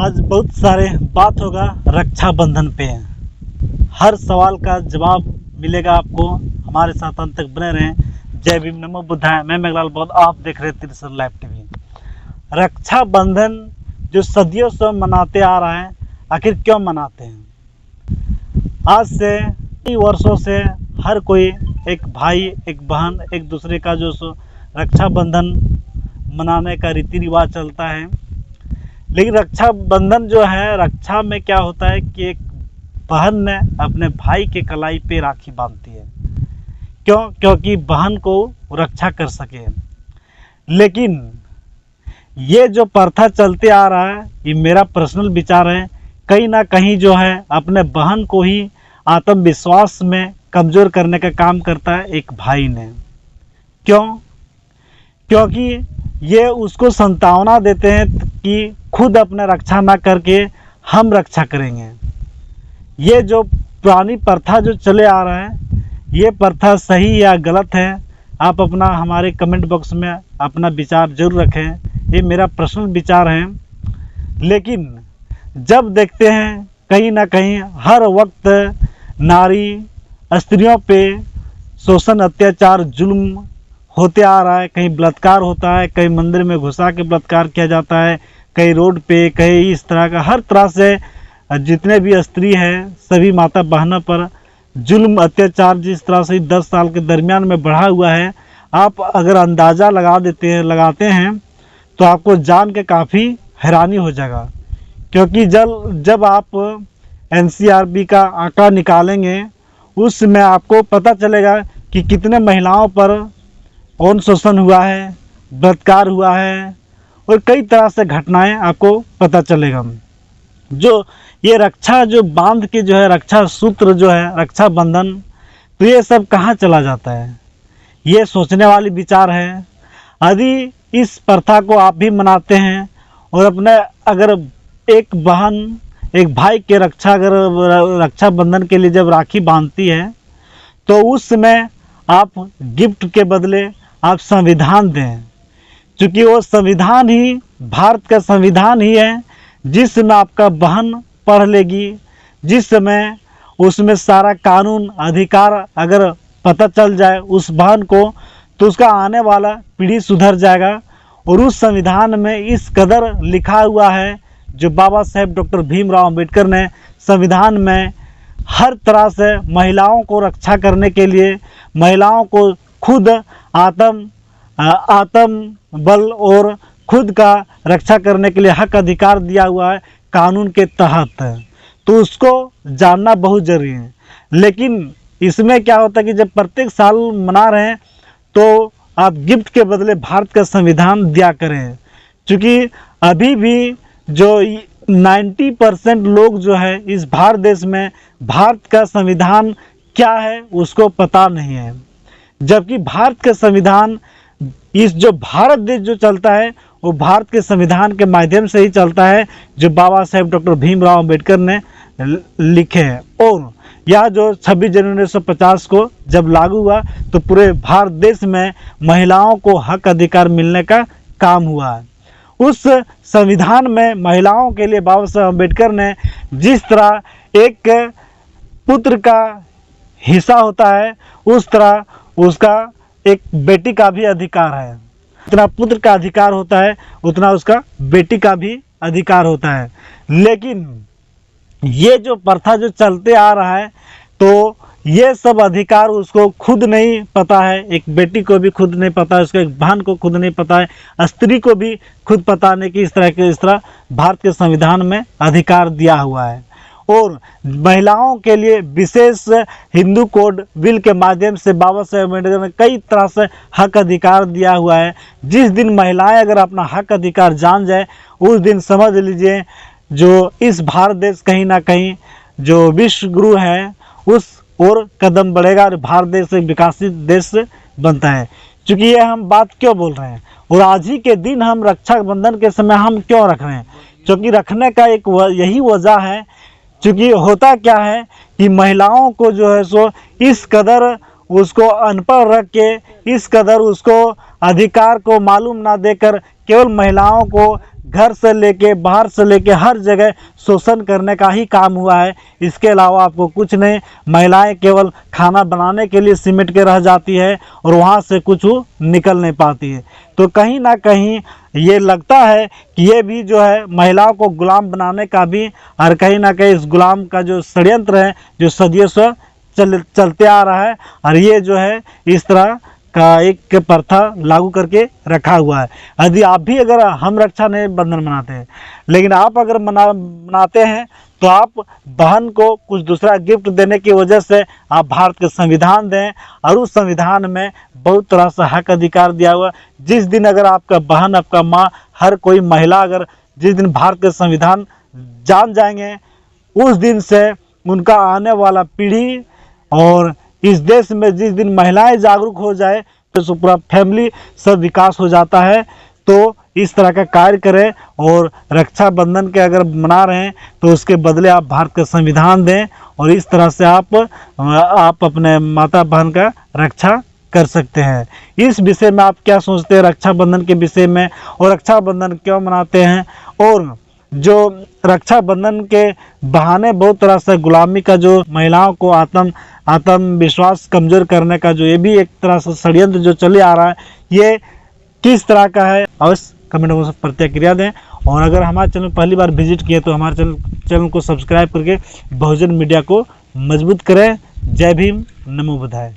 आज बहुत सारे बात होगा रक्षाबंधन पे। हर सवाल का जवाब मिलेगा आपको। हमारे साथ अंत तक बने रहें। जय भीम, नमो बुद्धाय। मैं मेघलाल बौद्ध, आप देख रहे हैं त्रिशूल लाइव टीवी। रक्षाबंधन जो सदियों से मनाते आ रहा है, आखिर क्यों मनाते हैं? आज से कई वर्षों से हर कोई एक भाई एक बहन एक दूसरे का जो रक्षाबंधन मनाने का रीति रिवाज चलता है। लेकिन रक्षाबंधन जो है, रक्षा में क्या होता है कि एक बहन ने अपने भाई के कलाई पे राखी बांधती है। क्योंकि बहन को रक्षा कर सके। लेकिन ये जो प्रथा चलते आ रहा है, ये मेरा पर्सनल विचार है, कहीं ना कहीं जो है अपने बहन को ही आत्मविश्वास में कमज़ोर करने का काम करता है एक भाई ने। क्योंकि ये उसको संतावना देते हैं कि खुद अपने रक्षा ना करके हम रक्षा करेंगे। ये जो पुरानी प्रथा जो चले आ रहा है, ये प्रथा सही या गलत है, आप अपना हमारे कमेंट बॉक्स में अपना विचार जरूर रखें। ये मेरा पर्सनल विचार है। लेकिन जब देखते हैं कहीं ना कहीं हर वक्त नारी स्त्रियों पे शोषण, अत्याचार, जुल्म होते आ रहा है। कहीं बलात्कार होता है, कहीं मंदिर में घुसा के बलात्कार किया जाता है, कहीं रोड पे, कहीं इस तरह का हर तरह से जितने भी स्त्री हैं सभी माता बहनों पर जुल्म अत्याचार जिस तरह से 10 साल के दरमियान में बढ़ा हुआ है। आप अगर अंदाज़ा लगाते हैं तो आपको जान के काफ़ी हैरानी हो जाएगा। क्योंकि जब आप NCRB का आंकड़ा निकालेंगे, उसमें आपको पता चलेगा कि कितने महिलाओं पर यौन शोषण हुआ है, बलात्कार हुआ है और कई तरह से घटनाएं आपको पता चलेगा। जो ये रक्षा जो बांध के जो है रक्षा सूत्र जो है रक्षाबंधन, तो ये सब कहाँ चला जाता है? ये सोचने वाली विचार है। यदि इस प्रथा को आप भी मनाते हैं और अपने अगर एक बहन एक भाई के रक्षाबंधन के लिए जब राखी बांधती है, तो उस समय आप गिफ्ट के बदले आप संविधान दें। क्योंकि वो संविधान ही भारत का संविधान ही है, जिस समय आपका बहन पढ़ लेगी, जिस समय उसमें सारा कानून अधिकार अगर पता चल जाए उस बहन को, तो उसका आने वाला पीढ़ी सुधर जाएगा। और उस संविधान में इस कदर लिखा हुआ है, जो बाबा साहेब डॉक्टर भीमराव अंबेडकर ने संविधान में हर तरह से महिलाओं को रक्षा करने के लिए, महिलाओं को खुद आत्म बल और खुद का रक्षा करने के लिए हक अधिकार दिया हुआ है कानून के तहत। तो उसको जानना बहुत ज़रूरी है। लेकिन इसमें क्या होता है कि जब प्रत्येक साल मना रहे हैं, तो आप गिफ्ट के बदले भारत का संविधान दिया करें। क्योंकि अभी भी जो 90% लोग जो है इस भारत देश में भारत का संविधान क्या है उसको पता नहीं है। जबकि भारत का संविधान, इस जो भारत देश जो चलता है वो भारत के संविधान के माध्यम से ही चलता है, जो बाबा साहेब डॉक्टर भीमराव अंबेडकर ने लिखे हैं। और यह जो 26 जनवरी 1950 को जब लागू हुआ, तो पूरे भारत देश में महिलाओं को हक अधिकार मिलने का काम हुआ है। उस संविधान में महिलाओं के लिए बाबा साहेब अम्बेडकर ने जिस तरह एक पुत्र का हिस्सा होता है, उस तरह उसका एक बेटी का भी अधिकार है। जितना पुत्र का अधिकार होता है उतना उसका बेटी का भी अधिकार होता है। लेकिन ये जो प्रथा जो चलते आ रहा है, तो ये सब अधिकार उसको खुद नहीं पता है, एक बेटी को भी खुद नहीं पता है, उसको एक बहन को खुद नहीं पता है, स्त्री को भी खुद पता नहीं कि इस तरह भारत के संविधान में अधिकार दिया हुआ है। और महिलाओं के लिए विशेष हिंदू कोड बिल के माध्यम से बाबा साहेब अम्बेडकर ने कई तरह से हक अधिकार दिया हुआ है। जिस दिन महिलाएं अगर अपना हक अधिकार जान जाए, उस दिन समझ लीजिए जो इस भारत देश कहीं ना कहीं जो विश्व गुरु है उस और कदम बढ़ेगा और भारत देश एक विकसित देश बनता है। क्योंकि ये हम बात क्यों बोल रहे हैं और आज ही के दिन हम रक्षाबंधन के समय हम क्यों रख रहे हैं? क्योंकि रखने का एक यही वजह है। क्योंकि होता क्या है कि महिलाओं को जो है सो इस कदर उसको अनपढ़ रख के, इस कदर उसको अधिकार को मालूम ना देकर केवल महिलाओं को घर से लेके बाहर से लेके हर जगह शोषण करने का ही काम हुआ है। इसके अलावा आपको कुछ नहीं। महिलाएं केवल खाना बनाने के लिए सिमट के रह जाती है और वहाँ से कुछ निकल नहीं पाती है। तो कहीं ना कहीं ये लगता है कि ये भी जो है महिलाओं को गुलाम बनाने का भी, और कहीं ना कहीं इस गुलाम का जो षड्यंत्र है जो सदियों से चलते आ रहा है, और ये जो है इस तरह का एक प्रथा लागू करके रखा हुआ है। यदि आप भी अगर हम रक्षा नहीं बंधन मनाते हैं, लेकिन आप अगर मनाते हैं तो आप बहन को कुछ दूसरा गिफ्ट देने की वजह से आप भारत के संविधान दें, और उस संविधान में बहुत तरह से हक अधिकार दिया हुआ। जिस दिन अगर आपका बहन, आपका माँ, हर कोई महिला अगर जिस दिन भारत के संविधान जान जाएंगे, उस दिन से उनका आने वाला पीढ़ी और इस देश में जिस दिन महिलाएं जागरूक हो जाए तो पूरा फैमिली सब विकास हो जाता है। तो इस तरह का कार्य करें, और रक्षाबंधन के अगर मना रहे हैं तो उसके बदले आप भारत का संविधान दें, और इस तरह से आप अपने माता बहन का रक्षा कर सकते हैं। इस विषय में आप क्या सोचते हैं रक्षाबंधन के विषय में, और रक्षाबंधन क्यों मनाते हैं, और जो रक्षाबंधन के बहाने बहुत तरह से गुलामी का जो महिलाओं को आत्मविश्वास कमजोर करने का जो ये भी एक तरह से षड्यंत्र जो चले आ रहा है, ये किस तरह का है, अवश्य कमेंट में प्रतिक्रिया दें। और अगर हमारे चैनल पहली बार विजिट किए तो हमारे चैनल को सब्सक्राइब करके बहुजन मीडिया को मजबूत करें। जय भीम, नमो बुद्धाय।